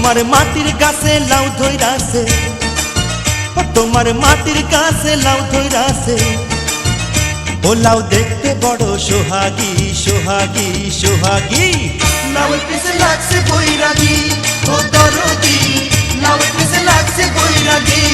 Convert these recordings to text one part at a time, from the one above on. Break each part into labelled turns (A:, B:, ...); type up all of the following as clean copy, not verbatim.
A: তোমার মাটির গাছে লাউ ধইরাছে, তোমার মাটির গাছে লাউ ধইরাছে। ও লাউ দেখতে বড় সোহাগী সোহাগী সোহাগী।
B: লাউয়ের পিছে লাগছে বৈরাগী, ও দরদি লাউয়ের পিছে লাগছে বৈরাগী।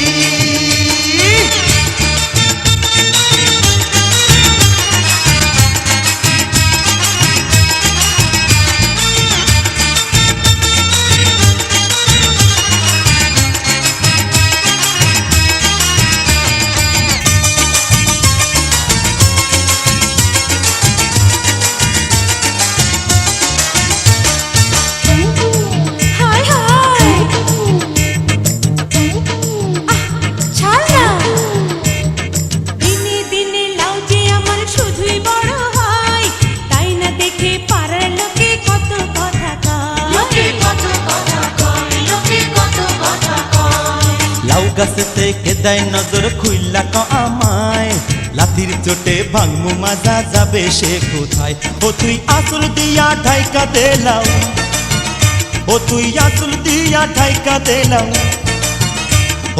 A: লাউ গাছে থেকে দেয় নজর খুইলা ক আমায়, লাথির চোটে ভাঙমু মাজা যাবে সে কোথায়। ও তুই আঁচল দিয়া ঢাইকা দে লাউ, ও তুই আঁচল দিয়া ঢাইকা দে লাউ।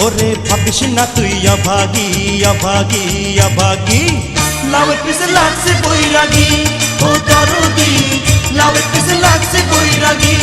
A: ওরে ভাবিস না তুই অভাগী অভাগী অভাগী।
B: লাউয়ের পিছে লাগছে বৈরাগী, ও দরদি লাউয়ের পিছে লাগছে বৈরাগী।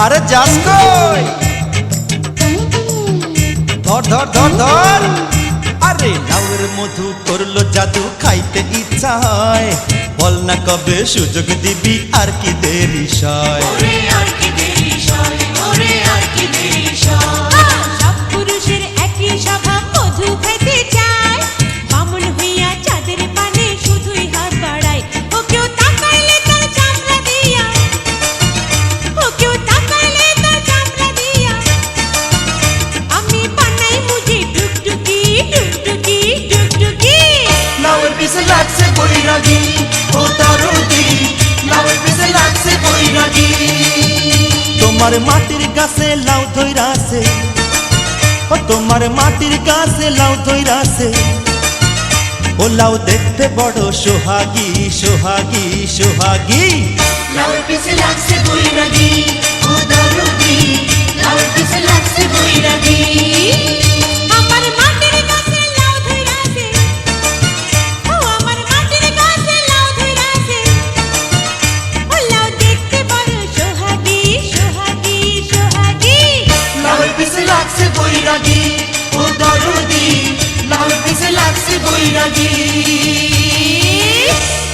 A: আরে যাস কই, ধর ধর ধর ধর। আরে লাউয়ের মধু করলো জাদু, খাইতে ইচ্ছা হয়। বল না কবে সুযোগ দিবি, আর কি দেরি সয়।
C: সব পুরুষের একই স্বভাব, মধু খাইতে চায়। বামুন হইয়া চাঁদের পানে শুধুই হাত বাড়ায়। ও কেউ তাকাইলে তার চামড়া দিয়া, ও কেউ তাকাইলে তার চামড়া দিয়া। আমি বানাই মুজি ডুকডুকি ডুকডুকি ডুকডুকি।
B: লাউয়ের পিছে লাগছে বৈরাগী, ও দরদি লাউয়ের পিছে লাগছে বৈরাগী।
A: তোমার মাটির গাছে লাউ ধইরাছে, ও তোমার মাটির গাছে লাউ ধইরাছে। ও লাউ দেখতে বড় সোহাগী সোহাগী সোহাগী।
B: লাউয়ের পিছে লাগছে বৈরাগী, ও দরদি লাউয়ের পিছে লাগছে বৈরাগী।
C: আমার মাটির গাছে লাউ ধইরাছে, ও আমার মাটির গাছে লাউ ধইরাছে। ও লাউ দেখতে বড় সোহাগী সোহাগী সোহাগী।
B: লাউয়ের পিছে লাগছে বৈরাগী, ও দরদি লাউয়ের পিছে লাগছে বৈরাগী।